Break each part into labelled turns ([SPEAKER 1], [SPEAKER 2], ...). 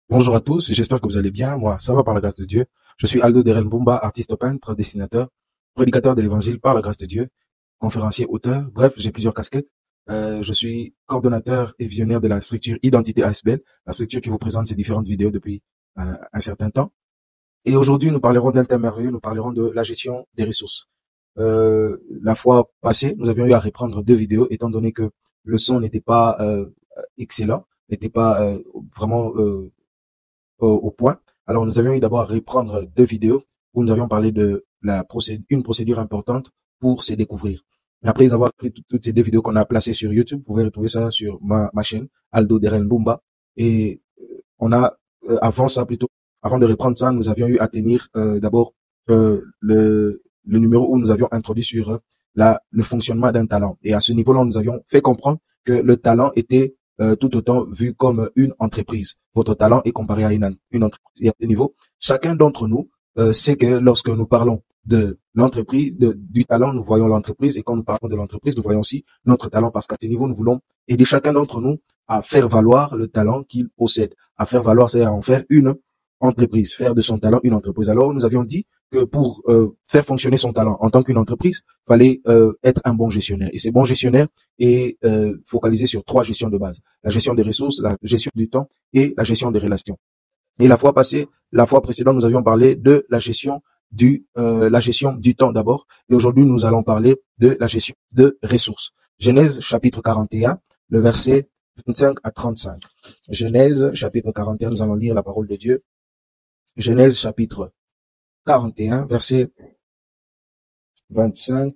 [SPEAKER 1] Bonjour à tous, j'espère que vous allez bien. Moi, ça va par la grâce de Dieu. Je suis Aldo Derel Mbumba, artiste peintre, dessinateur, prédicateur de l'évangile par la grâce de Dieu, conférencier, auteur. Bref, j'ai plusieurs casquettes. Je suis coordonnateur et visionnaire de la structure Identité ASBL, la structure qui vous présente ces différentes vidéos depuis un certain temps. Et aujourd'hui, nous parlerons d'un thème merveilleux, nous parlerons de la gestion des ressources. La fois passée, nous avions eu à reprendre 2 vidéos, étant donné que le son n'était pas excellent, n'était pas vraiment au point. Alors, nous avions eu d'abord à reprendre 2 vidéos où nous avions parlé de une procédure importante pour se découvrir. Mais après avoir pris toutes ces 2 vidéos qu'on a placées sur YouTube, vous pouvez retrouver ça sur ma chaîne, Aldo Derel Mbumba. Et on a, avant de reprendre ça, nous avions eu à tenir d'abord le numéro où nous avions introduit sur le fonctionnement d'un talent. Et à ce niveau-là, nous avions fait comprendre que le talent était tout autant vu comme une entreprise. Votre talent est comparé à une entreprise. Et à ce niveau, chacun d'entre nous sait que lorsque nous parlons de l'entreprise, du talent, nous voyons l'entreprise, et quand nous parlons de l'entreprise, nous voyons aussi notre talent, parce qu'à ce niveau, nous voulons aider chacun d'entre nous à faire valoir le talent qu'il possède. À faire valoir, c'est à en faire une entreprise, faire de son talent une entreprise. Alors, nous avions dit que pour faire fonctionner son talent en tant qu'une entreprise, fallait être un bon gestionnaire. Et ce bon gestionnaire est focalisé sur 3 gestions de base. La gestion des ressources, la gestion du temps et la gestion des relations. Et la fois précédente, nous avions parlé de la gestion du temps d'abord. Et aujourd'hui, nous allons parler de la gestion de ressources. Genèse chapitre 41, le verset 25 à 35. Genèse chapitre 41, nous allons lire la parole de Dieu. Genèse chapitre 41, verset 25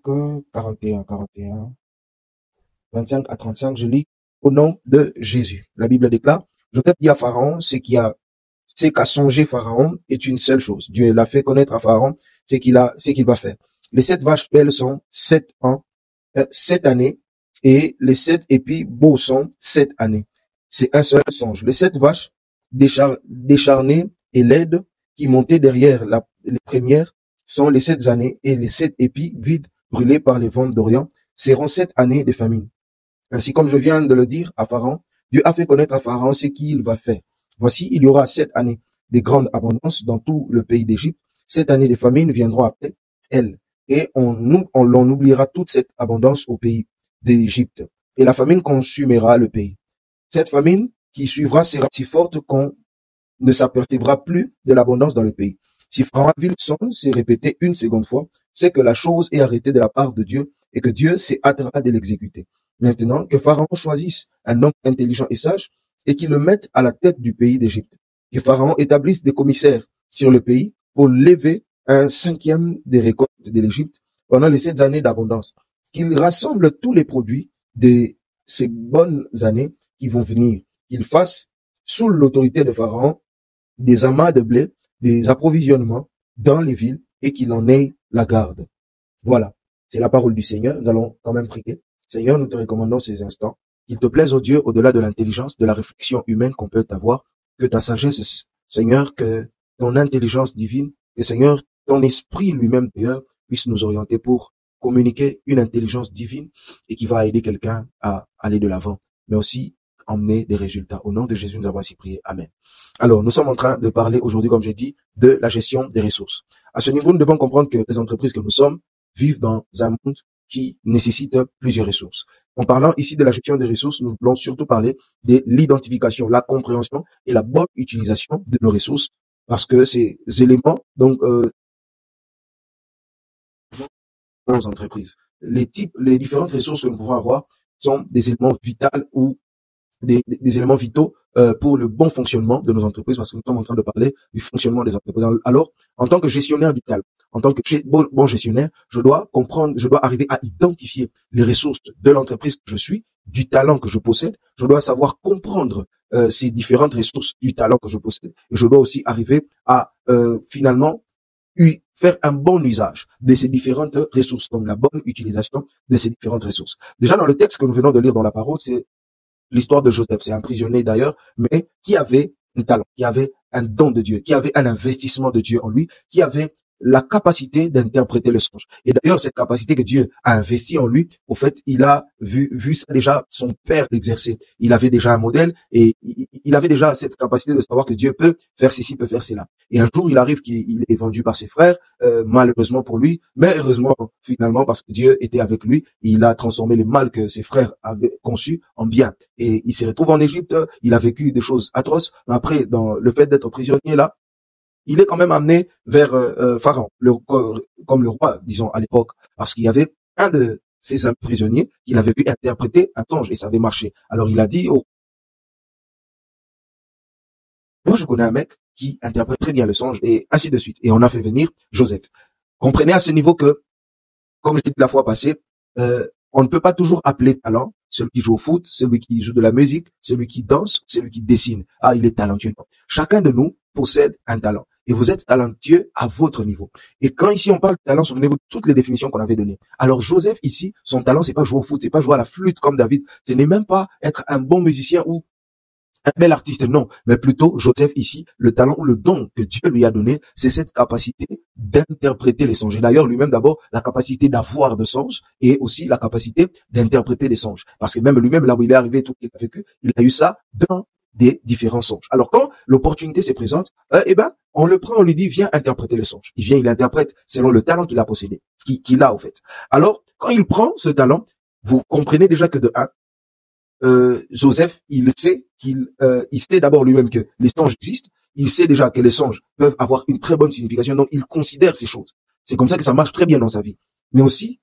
[SPEAKER 1] à 35, je lis au nom de Jésus. La Bible déclare, Joseph dit à Pharaon, ce qu'a songé Pharaon est une seule chose. Dieu l'a fait connaître à Pharaon ce qu'il va faire. Les 7 vaches belles sont 7 années, et les 7 épis beaux sont 7 années. C'est un seul songe. Les 7 vaches décharnées et laides qui montaient derrière les premières sont les 7 années, et les 7 épis vides brûlés par les vents d'Orient seront 7 années de famine. Ainsi, comme je viens de le dire à Pharaon, Dieu a fait connaître à Pharaon ce qu'il va faire. Voici, il y aura 7 années de grande abondance dans tout le pays d'Égypte. 7 années de famine viendront après elles, et l'on oubliera toute cette abondance au pays d'Égypte, et la famine consumera le pays. Cette famine qui suivra sera si forte qu'on ne s'apercevra plus de l'abondance dans le pays. Si Pharaon a vu le songe s'est répété une seconde fois, c'est que la chose est arrêtée de la part de Dieu et que Dieu s'est hâtera de l'exécuter. Maintenant, que Pharaon choisisse un homme intelligent et sage et qu'il le mette à la tête du pays d'Égypte. Que Pharaon établisse des commissaires sur le pays pour lever un 5e des récoltes de l'Égypte pendant les 7 années d'abondance. Qu'il rassemble tous les produits de ces bonnes années qui vont venir. Qu'il fasse, sous l'autorité de Pharaon, des amas de blé, des approvisionnements dans les villes, et qu'il en ait la garde. Voilà, c'est la parole du Seigneur. Nous allons quand même prier. Seigneur, nous te recommandons ces instants. Qu'il te plaise, ô Dieu, au-delà de l'intelligence, de la réflexion humaine qu'on peut avoir, que ta sagesse, Seigneur, que ton intelligence divine, que Seigneur, ton esprit lui-même d'ailleurs, puisse nous orienter pour communiquer une intelligence divine et qui va aider quelqu'un à aller de l'avant, mais aussi emmener des résultats. Au nom de Jésus, nous avons ainsi prié. Amen. Alors, nous sommes en train de parler aujourd'hui, comme j'ai dit, de la gestion des ressources. À ce niveau, nous devons comprendre que les entreprises que nous sommes vivent dans un monde qui nécessite plusieurs ressources. En parlant ici de la gestion des ressources, nous voulons surtout parler de l'identification, la compréhension et la bonne utilisation de nos ressources, parce que ces éléments, donc, aux entreprises. Les différentes ressources que nous pouvons avoir sont des éléments vitaux ou des éléments vitaux pour le bon fonctionnement de nos entreprises, parce que nous sommes en train de parler du fonctionnement des entreprises. Alors, en tant que gestionnaire du talent, en tant que bon gestionnaire, je dois arriver à identifier les ressources de l'entreprise que je suis, du talent que je possède. Je dois savoir comprendre ces différentes ressources du talent que je possède, et je dois aussi arriver à finalement faire un bon usage de ces différentes ressources, donc la bonne utilisation de ces différentes ressources. Déjà, dans le texte que nous venons de lire dans la parole, c'est l'histoire de Joseph. C'est un prisonnier d'ailleurs, mais qui avait un talent, qui avait un don de Dieu, qui avait un investissement de Dieu en lui, qui avait la capacité d'interpréter le songe. Et d'ailleurs, cette capacité que Dieu a investie en lui, au fait, il a vu ça déjà son père l'exercer. Il avait déjà un modèle et il avait déjà cette capacité de savoir que Dieu peut faire ceci, peut faire cela. Et un jour, il arrive qu'il est vendu par ses frères, malheureusement pour lui, mais heureusement finalement parce que Dieu était avec lui. Il a transformé le mal que ses frères avaient conçu en bien. Et il se retrouve en Égypte, il a vécu des choses atroces. Mais après, dans le fait d'être prisonnier là, il est quand même amené vers Pharaon, comme le roi, disons, à l'époque, parce qu'il y avait un de ces prisonniers qu'il avait vu interpréter un songe et ça avait marché. Alors il a dit, oh, moi je connais un mec qui interprète très bien le songe et ainsi de suite. Et on a fait venir Joseph. Comprenez à ce niveau que, comme je l'ai dit la fois passée, on ne peut pas toujours appeler talent celui qui joue au foot, celui qui joue de la musique, celui qui danse, celui qui dessine. Ah, il est talentueux. Non. Chacun de nous possède un talent. Et vous êtes talentueux à votre niveau. Et quand ici on parle de talent, souvenez-vous de toutes les définitions qu'on avait données. Alors Joseph ici, son talent, c'est pas jouer au foot, c'est pas jouer à la flûte comme David. Ce n'est même pas être un bon musicien ou un bel artiste, non, mais plutôt Joseph ici, le talent ou le don que Dieu lui a donné, c'est cette capacité d'interpréter les songes. Et d'ailleurs, lui-même d'abord, la capacité d'avoir de songes et aussi la capacité d'interpréter les songes. Parce que même lui-même, là où il est arrivé, tout ce qu'il a vécu, il a eu ça dans des différents songes. Alors quand l'opportunité se présente, on le prend, on lui dit, viens interpréter le songe. Il vient, il interprète selon le talent qu'il a possédé, qu'il a au fait. Alors, quand il prend ce talent, vous comprenez déjà que de un, Joseph, il sait il sait d'abord lui-même que les songes existent. Il sait déjà que les songes peuvent avoir une très bonne signification. Donc, il considère ces choses. C'est comme ça que ça marche très bien dans sa vie. Mais aussi,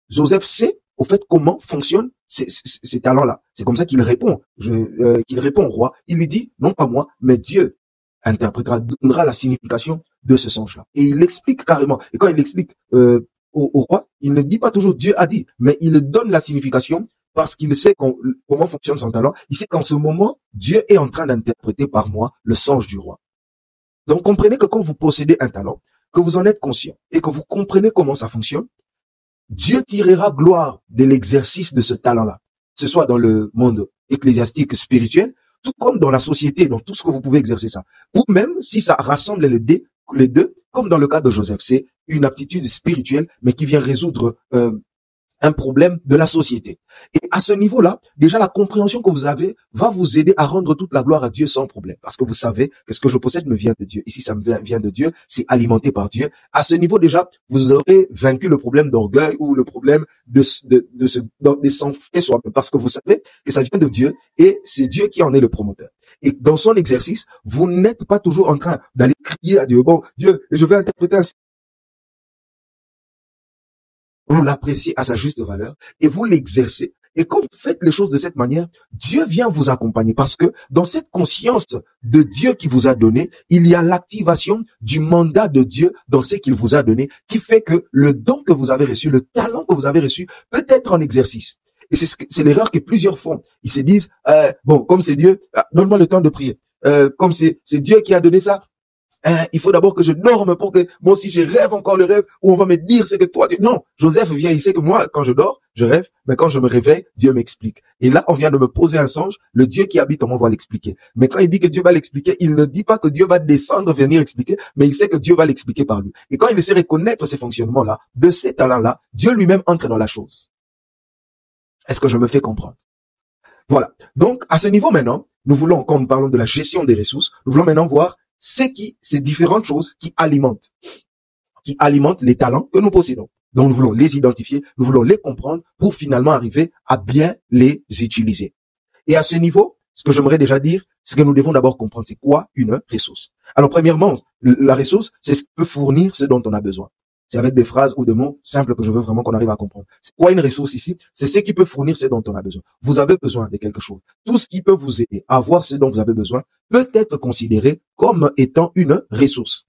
[SPEAKER 1] Joseph sait au fait comment fonctionnent ces talents-là. C'est comme ça qu'il répond. Qu'il répond au roi. Il lui dit, non pas moi, mais Dieu interprétera, donnera la signification de ce songe-là. Et il l'explique carrément. Et quand il l'explique au roi, il ne dit pas toujours Dieu a dit, mais il donne la signification parce qu'il sait comment fonctionne son talent. Il sait qu'en ce moment, Dieu est en train d'interpréter par moi le songe du roi. Donc comprenez que quand vous possédez un talent, que vous en êtes conscient et que vous comprenez comment ça fonctionne, Dieu tirera gloire de l'exercice de ce talent-là, que ce soit dans le monde ecclésiastique spirituel, tout comme dans la société, dans tout ce que vous pouvez exercer ça. Ou même si ça rassemble les deux, comme dans le cas de Joseph, c'est une aptitude spirituelle, mais qui vient résoudre un problème de la société. Et à ce niveau-là, déjà la compréhension que vous avez va vous aider à rendre toute la gloire à Dieu sans problème. Parce que vous savez que ce que je possède me vient de Dieu. Et si ça me vient de Dieu, c'est alimenté par Dieu. À ce niveau déjà, vous aurez vaincu le problème d'orgueil ou le problème de s'enfler soi-même. Parce que vous savez que ça vient de Dieu et c'est Dieu qui en est le promoteur. Et dans son exercice, vous n'êtes pas toujours en train d'aller crier à Dieu. Bon, Dieu, je vais interpréter un... Vous l'appréciez à sa juste valeur et vous l'exercez. Et quand vous faites les choses de cette manière, Dieu vient vous accompagner parce que dans cette conscience de Dieu qui vous a donné, il y a l'activation du mandat de Dieu dans ce qu'il vous a donné qui fait que le don que vous avez reçu, le talent que vous avez reçu peut être en exercice. Et c'est l'erreur que plusieurs font. Ils se disent, bon, comme c'est Dieu, donne-moi le temps de prier. Comme c'est Dieu qui a donné ça, il faut d'abord que je dorme pour que moi aussi je rêve encore le rêve où on va me dire c'est que toi tu... Non, Joseph vient, il sait que moi quand je dors, je rêve, mais quand je me réveille, Dieu m'explique. Et là, on vient de me poser un songe, le Dieu qui habite en moi va l'expliquer. Mais quand il dit que Dieu va l'expliquer, il ne dit pas que Dieu va descendre venir expliquer, mais il sait que Dieu va l'expliquer par lui. Et quand il sait reconnaître ces fonctionnements-là, de ces talents-là, Dieu lui-même entre dans la chose. Est-ce que je me fais comprendre? Voilà. Donc, à ce niveau maintenant, nous voulons, quand nous parlons de la gestion des ressources, nous voulons maintenant voir ces différentes choses qui alimentent les talents que nous possédons. Donc nous voulons les identifier, nous voulons les comprendre pour finalement arriver à bien les utiliser. Et à ce niveau, ce que j'aimerais déjà dire, c'est que nous devons d'abord comprendre c'est quoi une ressource. Alors premièrement, la ressource, c'est ce qui peut fournir ce dont on a besoin. C'est avec des phrases ou des mots simples que je veux vraiment qu'on arrive à comprendre. C'est quoi une ressource ici? C'est ce qui peut fournir ce dont on a besoin. Vous avez besoin de quelque chose. Tout ce qui peut vous aider à avoir ce dont vous avez besoin peut être considéré comme étant une ressource.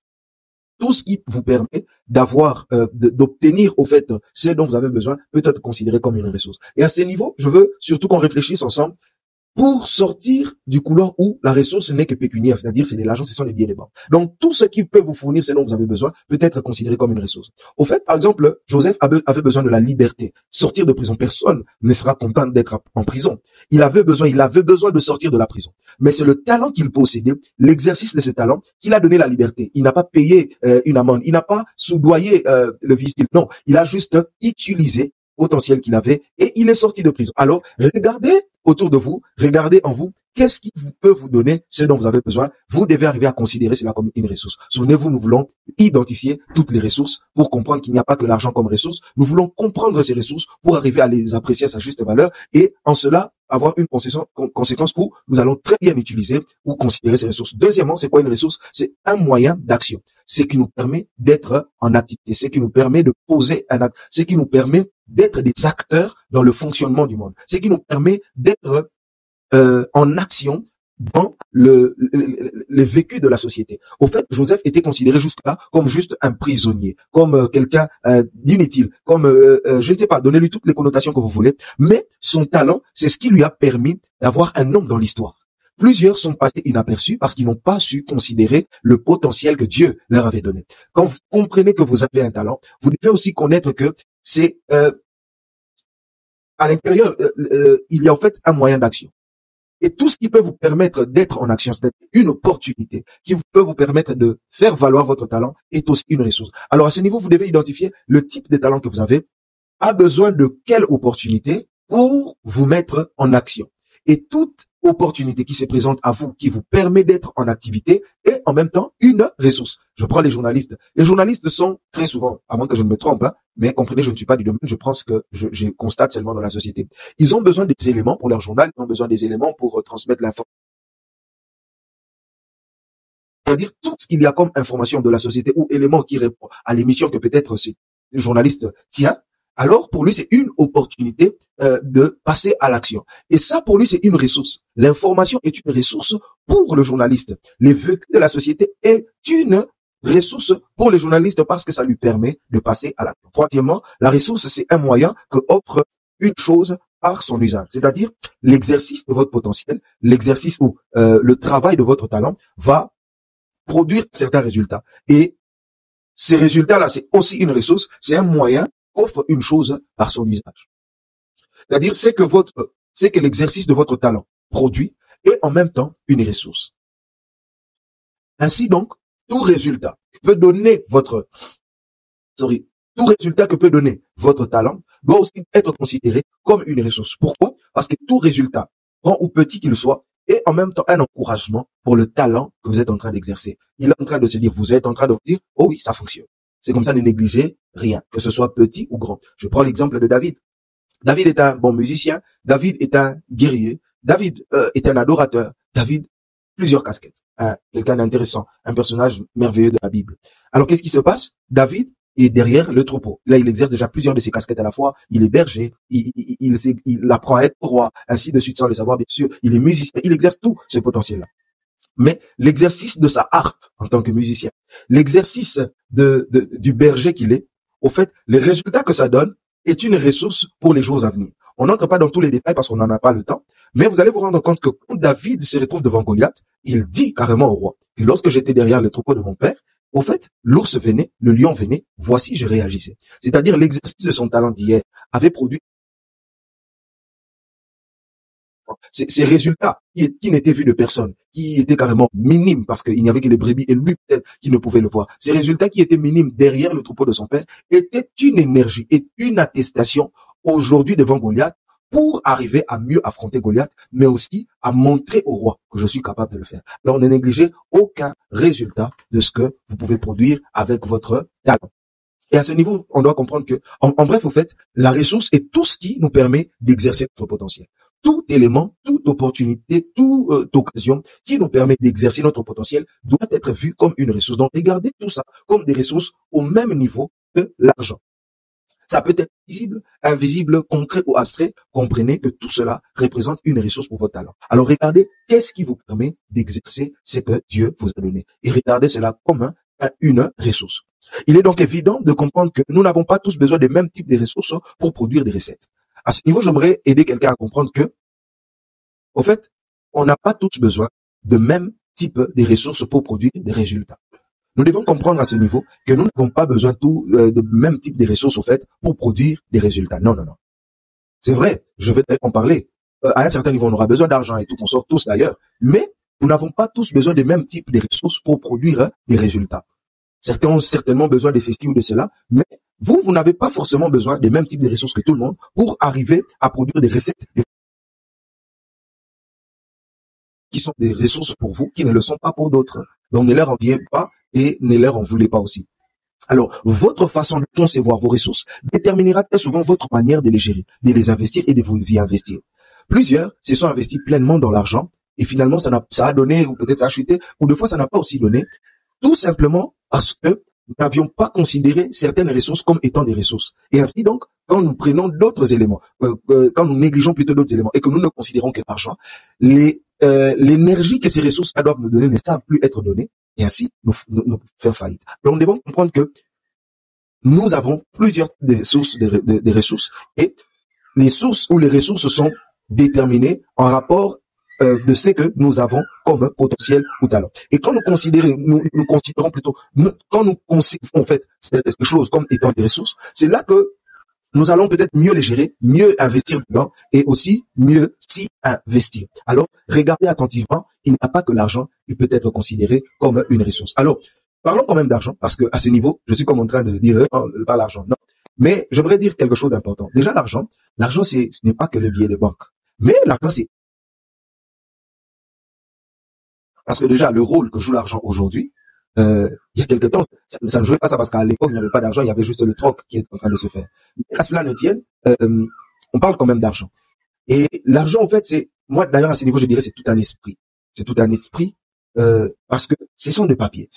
[SPEAKER 1] Tout ce qui vous permet d'avoir, d'obtenir au fait ce dont vous avez besoin peut être considéré comme une ressource. Et à ce niveau, je veux surtout qu'on réfléchisse ensemble pour sortir du couloir où la ressource n'est que pécuniaire, c'est-à-dire c'est de l'argent, ce sont les billets des banques. Donc tout ce qui peut vous fournir ce dont vous avez besoin peut être considéré comme une ressource. Au fait, par exemple, Joseph avait besoin de la liberté, sortir de prison. Personne ne sera content d'être en prison. Il avait besoin de sortir de la prison. Mais c'est le talent qu'il possédait, l'exercice de ce talent, qui l'a donné la liberté. Il n'a pas payé une amende, il n'a pas soudoyé le vigile. Non, il a juste utilisé le potentiel qu'il avait et il est sorti de prison. Alors, regardez autour de vous, regardez en vous, qu'est-ce qui peut vous donner ce dont vous avez besoin. Vous devez arriver à considérer cela comme une ressource. Souvenez-vous, nous voulons identifier toutes les ressources pour comprendre qu'il n'y a pas que l'argent comme ressource. Nous voulons comprendre ces ressources pour arriver à les apprécier à sa juste valeur et en cela avoir une conséquence où nous allons très bien utiliser ou considérer ces ressources. Deuxièmement, c'est quoi une ressource? C'est un moyen d'action. C'est qui nous permet d'être en activité, c'est qui nous permet de poser un acte, c'est qui nous permet d'être des acteurs dans le fonctionnement du monde, c'est qui nous permet d'être en action dans le vécu de la société. Au fait, Joseph était considéré jusque-là comme juste un prisonnier, comme quelqu'un d'inutile, comme, je ne sais pas, donnez-lui toutes les connotations que vous voulez, mais son talent, c'est ce qui lui a permis d'avoir un nom dans l'histoire. Plusieurs sont passés inaperçus parce qu'ils n'ont pas su considérer le potentiel que Dieu leur avait donné. Quand vous comprenez que vous avez un talent, vous devez aussi connaître que c'est à l'intérieur, il y a en fait un moyen d'action. Et tout ce qui peut vous permettre d'être en action, c'est une opportunité qui peut vous permettre de faire valoir votre talent est aussi une ressource. Alors à ce niveau, vous devez identifier le type de talent que vous avez, a besoin de quelle opportunité pour vous mettre en action. Et toute opportunité qui se présente à vous, qui vous permet d'être en activité, est en même temps une ressource. Je prends les journalistes. Les journalistes sont très souvent, à moins que je ne me trompe, mais comprenez, je ne suis pas du domaine, je pense que je constate seulement dans la société. Ils ont besoin des éléments pour leur journal, ils ont besoin des éléments pour transmettre l'information. C'est-à-dire tout ce qu'il y a comme information de la société ou élément qui répond à l'émission que peut-être ce journaliste tient, alors pour lui c'est une opportunité de passer à l'action. Et ça pour lui c'est une ressource. L'information est une ressource pour le journaliste. Les vécus de la société est une ressource pour les journalistes parce que ça lui permet de passer à l'action. Troisièmement, la ressource c'est un moyen que offre une chose par son usage. C'est-à-dire l'exercice de votre potentiel, l'exercice ou le travail de votre talent va produire certains résultats. Et ces résultats-là, c'est aussi une ressource, c'est un moyen qu'offre une chose par son usage. C'est-à-dire, c'est que l'exercice de votre talent produit et en même temps une ressource. Ainsi donc, tout résultat que peut donner votre talent doit aussi être considéré comme une ressource. Pourquoi? Parce que tout résultat, grand ou petit qu'il soit, est en même temps un encouragement pour le talent que vous êtes en train d'exercer. Il est en train de se dire, vous êtes en train de vous dire, oh oui, ça fonctionne. C'est comme ça, ne négligez rien, que ce soit petit ou grand. Je prends l'exemple de David. David est un bon musicien, David est un guerrier, David est un adorateur, David, plusieurs casquettes, quelqu'un d'intéressant, un personnage merveilleux de la Bible. Alors qu'est-ce qui se passe? David est derrière le troupeau. Là, il exerce déjà plusieurs de ses casquettes à la fois. Il est berger, il apprend à être roi, ainsi de suite sans le savoir, bien sûr. Il est musicien, il exerce tout ce potentiel-là. Mais l'exercice de sa harpe en tant que musicien, l'exercice du berger qu'il est, au fait, les résultats que ça donne est une ressource pour les jours à venir. On n'entre pas dans tous les détails parce qu'on n'en a pas le temps, mais vous allez vous rendre compte que quand David se retrouve devant Goliath, il dit carrément au roi, et lorsque j'étais derrière le troupeau de mon père, au fait, l'ours venait, le lion venait, voici je réagissais. C'est-à-dire l'exercice de son talent d'hier avait produit ces résultats qui n'étaient vus de personne, qui étaient carrément minimes parce qu'il n'y avait que les brebis et lui peut-être qui ne pouvait le voir. Ces résultats qui étaient minimes derrière le troupeau de son père étaient une énergie et une attestation aujourd'hui devant Goliath pour arriver à mieux affronter Goliath, mais aussi à montrer au roi que je suis capable de le faire. Alors ne négligez aucun résultat de ce que vous pouvez produire avec votre talent. Et à ce niveau, on doit comprendre que, en bref, au fait, la ressource est tout ce qui nous permet d'exercer notre potentiel. Tout élément, toute opportunité, toute occasion qui nous permet d'exercer notre potentiel doit être vu comme une ressource. Donc, regardez tout ça comme des ressources au même niveau que l'argent. Ça peut être visible, invisible, concret ou abstrait. Comprenez que tout cela représente une ressource pour votre talent. Alors, regardez qu'est-ce qui vous permet d'exercer ce que Dieu vous a donné. Et regardez cela comme une ressource. Il est donc évident de comprendre que nous n'avons pas tous besoin des mêmes types de ressources pour produire des recettes. À ce niveau, j'aimerais aider quelqu'un à comprendre que Au fait, on n'a pas tous besoin de même type de ressources pour produire des résultats. Nous devons comprendre à ce niveau que nous n'avons pas besoin de même type de ressources, au fait, pour produire des résultats. Non, non, non. C'est vrai, je vais en parler. À un certain niveau, on aura besoin d'argent et tout, on sort tous d'ailleurs. Mais nous n'avons pas tous besoin des mêmes types de ressources pour produire des résultats. Certains ont certainement besoin de ceci ou de cela, mais vous n'avez pas forcément besoin des mêmes types de ressources que tout le monde pour arriver à produire des recettes qui sont des ressources pour vous, qui ne le sont pas pour d'autres. Donc ne leur enviez pas et ne leur en voulez pas aussi. Alors, votre façon de concevoir vos ressources déterminera très souvent votre manière de les gérer, de les investir et de vous y investir. Plusieurs se sont investis pleinement dans l'argent et finalement ça a donné, ou peut-être ça a chuté, ou des fois ça n'a pas aussi donné, tout simplement parce que nous n'avions pas considéré certaines ressources comme étant des ressources. Et ainsi donc, quand nous prenons d'autres éléments, quand nous négligeons plutôt d'autres éléments et que nous ne considérons que l'argent, l'énergie que ces ressources doivent nous donner ne savent plus être données et ainsi nous faire faillite. Alors nous devons comprendre que nous avons plusieurs sources de ressources et les sources ou les ressources sont déterminées en rapport de ce que nous avons comme potentiel ou talent. Et quand nous considérons plutôt, quand nous concevons en fait ces choses comme étant des ressources, c'est là que nous allons peut-être mieux les gérer, mieux investir dedans et aussi mieux s'y investir. Alors, regardez attentivement, il n'y a pas que l'argent qui peut être considéré comme une ressource. Alors, parlons quand même d'argent parce que à ce niveau, je suis comme en train de dire pas l'argent. Non. Mais j'aimerais dire quelque chose d'important. Déjà, l'argent, ce n'est pas que le billet de banque. Mais l'argent, c'est parce que déjà, le rôle que joue l'argent aujourd'hui, il y a quelque temps, ça ne jouait pas ça parce qu'à l'époque, il n'y avait pas d'argent, il y avait juste le troc qui est en train de se faire. Mais à cela ne tienne, on parle quand même d'argent. Et l'argent, en fait, moi d'ailleurs à ce niveau, je dirais, c'est tout un esprit. C'est tout un esprit, parce que ce sont des papiers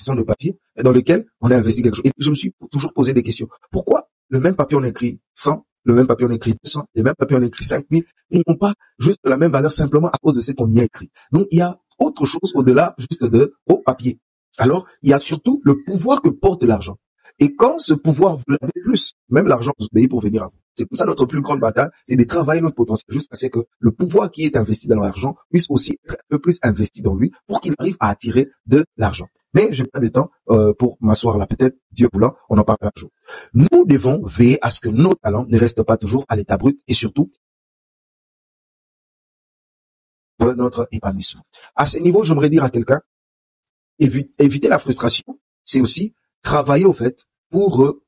[SPEAKER 1] dans lesquels on a investi quelque chose. Et je me suis toujours posé des questions. Pourquoi le même papier on écrit 100, le même papier on écrit 200, le même papier on écrit 5000, et ils n'ont pas juste la même valeur simplement à cause de ce qu'on y a écrit. Donc il y a autre chose au-delà juste au papier. Alors, il y a surtout le pouvoir que porte l'argent. Et quand ce pouvoir vous l'avez plus, même l'argent vous obéit pour venir à vous. C'est comme ça notre plus grande bataille, c'est de travailler notre potentiel jusqu'à ce que le pouvoir qui est investi dans l'argent puisse aussi être un peu plus investi dans lui pour qu'il arrive à attirer de l'argent. Mais je n'ai pas de temps pour m'asseoir là. Peut-être, Dieu voulant, on en parlera un jour. Nous devons veiller à ce que nos talents ne restent pas toujours à l'état brut et surtout notre épanouissement. À ce niveau, j'aimerais dire à quelqu'un, éviter la frustration, c'est aussi travailler au fait pour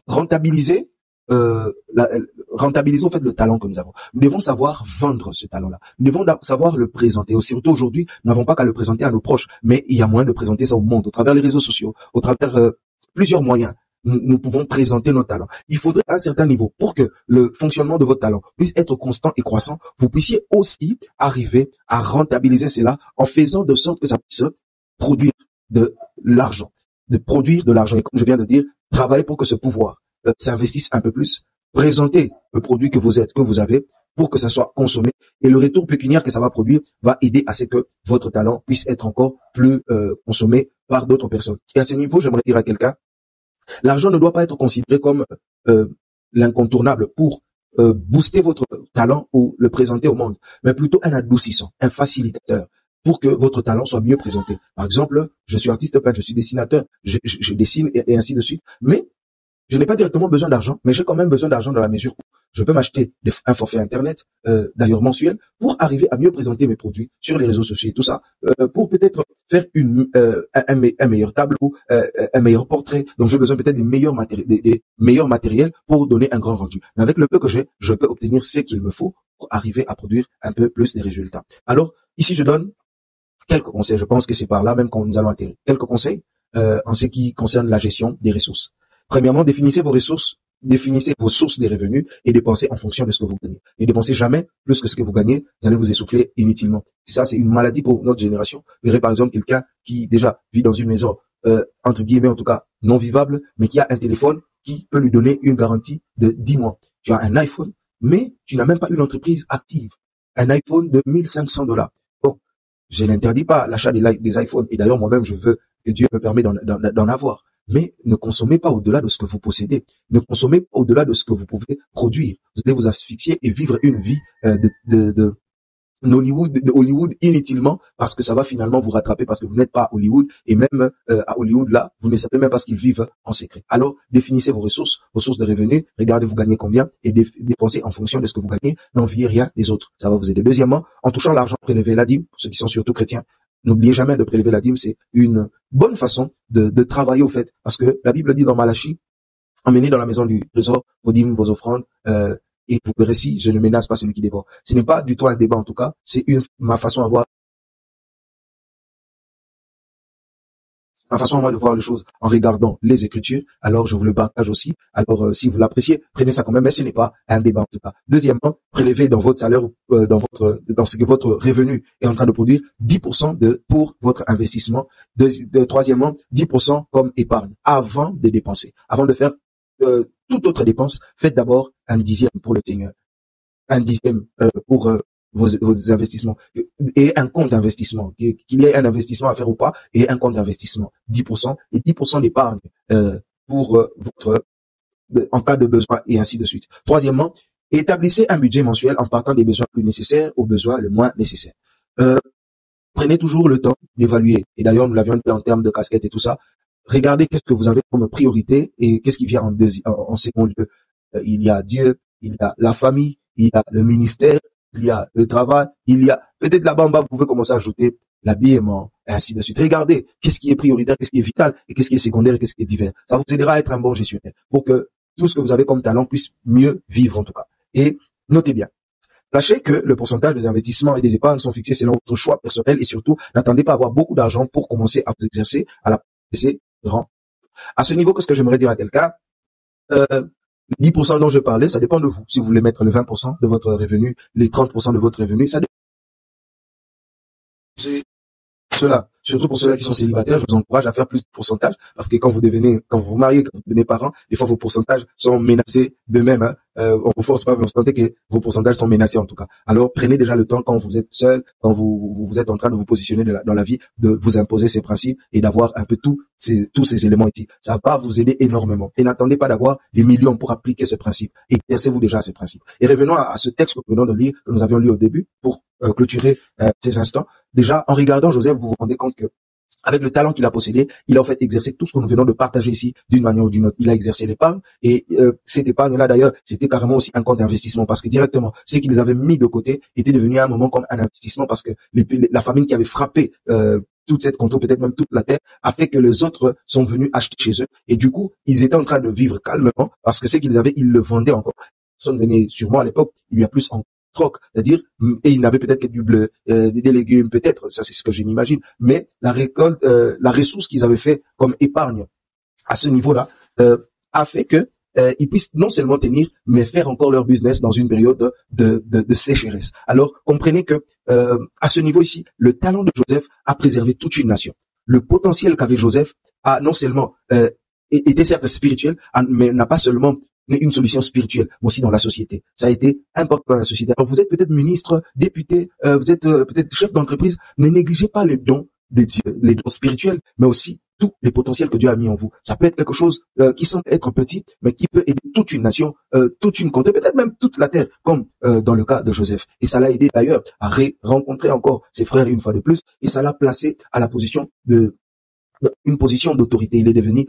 [SPEAKER 1] rentabiliser au fait le talent que nous avons. Nous devons savoir vendre ce talent-là. Nous devons savoir le présenter. Surtout aujourd'hui, nous n'avons pas qu'à le présenter à nos proches, mais il y a moyen de présenter ça au monde, au travers des réseaux sociaux, au travers plusieurs moyens. Nous pouvons présenter nos talents. Il faudrait à un certain niveau, pour que le fonctionnement de votre talent puisse être constant et croissant, vous puissiez aussi arriver à rentabiliser cela en faisant de sorte que ça puisse produire de l'argent. Et comme je viens de dire, travailler pour que ce pouvoir s'investisse un peu plus, présenter le produit que vous avez, pour que ça soit consommé, et le retour pécuniaire que ça va produire va aider à ce que votre talent puisse être encore plus consommé par d'autres personnes. Et à ce niveau, j'aimerais dire à quelqu'un, l'argent ne doit pas être considéré comme l'incontournable pour booster votre talent ou le présenter au monde, mais plutôt un adoucissant, un facilitateur, pour que votre talent soit mieux présenté. Par exemple, je suis artiste peintre, je suis dessinateur, je dessine et ainsi de suite, mais je n'ai pas directement besoin d'argent, mais j'ai quand même besoin d'argent dans la mesure où je peux m'acheter un forfait internet, d'ailleurs mensuel, pour arriver à mieux présenter mes produits sur les réseaux sociaux et tout ça, pour peut-être faire un meilleur tableau, un meilleur portrait. Donc j'ai besoin peut-être des meilleurs matériels pour donner un grand rendu. Mais avec le peu que j'ai, je peux obtenir ce qu'il me faut pour arriver à produire un peu plus de résultats. Alors ici je donne quelques conseils. Je pense que c'est par là même qu'on nous allons atterrir. Quelques conseils en ce qui concerne la gestion des ressources. Premièrement, définissez vos ressources, définissez vos sources de revenus et dépensez en fonction de ce que vous gagnez. Ne dépensez jamais plus que ce que vous gagnez, vous allez vous essouffler inutilement. Ça, c'est une maladie pour notre génération. Vous verrez par exemple quelqu'un qui déjà vit dans une maison, entre guillemets en tout cas, non vivable, mais qui a un téléphone qui peut lui donner une garantie de 10 mois. Tu as un iPhone, mais tu n'as même pas une entreprise active. Un iPhone de $1 500. Bon, je n'interdis pas l'achat des iPhones. Et d'ailleurs, moi-même, je veux que Dieu me permette d'en avoir. Mais ne consommez pas au-delà de ce que vous possédez. Ne consommez pas au-delà de ce que vous pouvez produire. Vous allez vous asphyxier et vivre une vie Hollywood inutilement, parce que ça va finalement vous rattraper, parce que vous n'êtes pas à Hollywood, et même à Hollywood là, vous ne savez même pas ce qu'ils vivent en secret. Alors définissez vos sources de revenus, regardez vous gagnez combien et dépensez en fonction de ce que vous gagnez, n'enviez rien des autres, ça va vous aider. Deuxièmement, en touchant l'argent, prélevez la dîme, pour ceux qui sont surtout chrétiens. N'oubliez jamais de prélever la dîme, c'est une bonne façon de travailler au fait, parce que la Bible dit dans Malachie, emmenez dans la maison du trésor vos dîmes, vos offrandes, et vous verrez si je ne menace pas celui qui dévore. Ce n'est pas du tout un débat en tout cas, c'est ma façon à voir. Ma façon à moi de voir les choses en regardant les Écritures, alors je vous le partage aussi. Alors si vous l'appréciez, prenez ça quand même, mais ce n'est pas un débat en tout cas. Deuxièmement, prélevez dans votre salaire, dans ce que votre revenu est en train de produire, 10% pour votre investissement. Troisièmement, 10% comme épargne avant de dépenser. Avant de faire toute autre dépense, faites d'abord un dixième pour le Seigneur, un dixième pour vos investissements et un compte d'investissement, qu'il y ait un investissement à faire ou pas, et un compte d'investissement, 10% et 10% d'épargne pour en cas de besoin et ainsi de suite. Troisièmement, établissez un budget mensuel en partant des besoins plus nécessaires aux besoins les moins nécessaires. Prenez toujours le temps d'évaluer, et d'ailleurs nous l'avions dit en termes de casquette et tout ça, regardez qu'est-ce que vous avez comme priorité et qu'est-ce qui vient en second lieu. Il y a Dieu, il y a la famille, il y a le ministère, il y a le travail, il y a peut-être là-bas en bas, vous pouvez commencer à ajouter l'habillement, et ainsi de suite. Regardez qu'est-ce qui est prioritaire, qu'est-ce qui est vital, et qu'est-ce qui est secondaire, et qu'est-ce qui est divers. Ça vous aidera à être un bon gestionnaire, pour que tout ce que vous avez comme talent puisse mieux vivre en tout cas. Et notez bien, sachez que le pourcentage des investissements et des épargnes sont fixés selon votre choix personnel, et surtout, n'attendez pas à avoir beaucoup d'argent pour commencer à vous exercer à la PC grand. À ce niveau, qu'est-ce que j'aimerais dire à quelqu'un? 10% dont je parlais, ça dépend de vous. Si vous voulez mettre le 20% de votre revenu, les 30% de votre revenu, ça dépend. Cela, surtout pour ceux-là qui sont célibataires, je vous encourage à faire plus de pourcentage, parce que quand vous vous mariez, quand vous devenez parent, des fois vos pourcentages sont menacés d'eux-mêmes. Hein. On vous force pas, mais vous sentez que vos pourcentages sont menacés en tout cas. Alors prenez déjà le temps quand vous êtes seul, quand vous êtes en train de vous positionner dans la vie, de vous imposer ces principes et d'avoir un peu tous ces éléments ici. Ça va vous aider énormément. Et n'attendez pas d'avoir des millions pour appliquer ce principe. Exercez-vous déjà ces principes. Et revenons à ce texte que nous venons de lire, que nous avions lu au début, pour clôturer ces instants. Déjà, en regardant Joseph, vous vous rendez compte que avec le talent qu'il a possédé, il a en fait exercé tout ce que nous venons de partager ici d'une manière ou d'une autre. Il a exercé l'épargne et cette épargne-là d'ailleurs, c'était carrément aussi un compte d'investissement parce que directement, ce qu'ils avaient mis de côté était devenu à un moment comme un investissement parce que la famine qui avait frappé toute cette contrée, peut-être même toute la terre, a fait que les autres sont venus acheter chez eux et du coup, ils étaient en train de vivre calmement parce que ce qu'ils avaient, ils le vendaient encore. Personne venait sûrement à l'époque, il y a plus en troc, c'est-à-dire, et ils n'avaient peut-être que du bleu, des légumes, peut-être, ça c'est ce que je m'imagine, mais la récolte, la ressource qu'ils avaient fait comme épargne à ce niveau-là, a fait que ils puissent non seulement tenir, mais faire encore leur business dans une période de sécheresse. Alors, comprenez que à ce niveau ici, le talent de Joseph a préservé toute une nation. Le potentiel qu'avait Joseph a non seulement été certes spirituel, mais n'a pas seulement une solution spirituelle, mais aussi dans la société. Ça a été important dans la société. Alors vous êtes peut-être ministre, député, vous êtes peut-être chef d'entreprise, ne négligez pas les dons de Dieu, les dons spirituels, mais aussi tous les potentiels que Dieu a mis en vous. Ça peut être quelque chose qui semble être petit, mais qui peut aider toute une nation, toute une contrée, peut-être même toute la terre, comme dans le cas de Joseph. Et ça l'a aidé d'ailleurs à rencontrer encore ses frères une fois de plus, et ça l'a placé à la position une position d'autorité. Il est devenu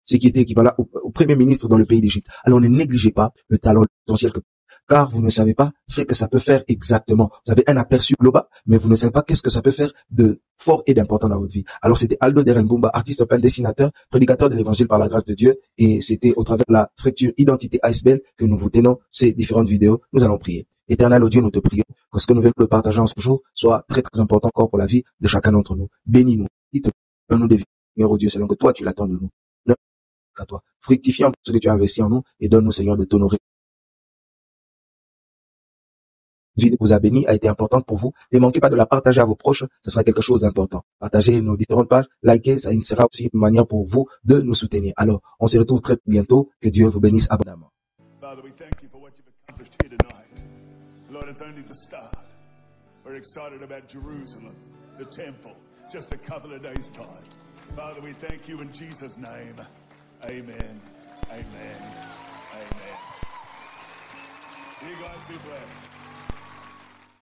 [SPEAKER 1] ce qui était équivalent au premier ministre dans le pays d'Égypte. Alors ne négligez pas le talent, le potentiel car vous ne savez pas ce que ça peut faire exactement. Vous avez un aperçu global, mais vous ne savez pas qu'est-ce que ça peut faire de fort et d'important dans votre vie. Alors c'était Aldo Derenbumba, artiste peintre, dessinateur, prédicateur de l'évangile par la grâce de Dieu, et c'était au travers de la structure Identité ASBL que nous vous tenons ces différentes vidéos. Nous allons prier. Éternel, oh Dieu, nous te prions que ce que nous venons de partager en ce jour soit très très important encore pour la vie de chacun d'entre nous. Bénis-nous, donne-nous des vies, oh Dieu, selon que toi tu l'attends de nous. À toi. Fructifiant ce que tu as investi en nous et donne-nous, Seigneur, de t'honorer. La vie vous a béni, a été importante pour vous. Ne manquez pas de la partager à vos proches, ce sera quelque chose d'important. Partagez nos différentes pages, likez, ça sera aussi une manière pour vous de nous soutenir. Alors, on se retrouve très bientôt. Que Dieu vous bénisse abondamment.
[SPEAKER 2] Father, we thank you for what you've accomplished here tonight. Lord, it's only the start. We're excited about Jerusalem, the temple, just a couple of days' time. Father, we thank you in Jesus' name. Amen. Amen. Amen. You guys be blessed.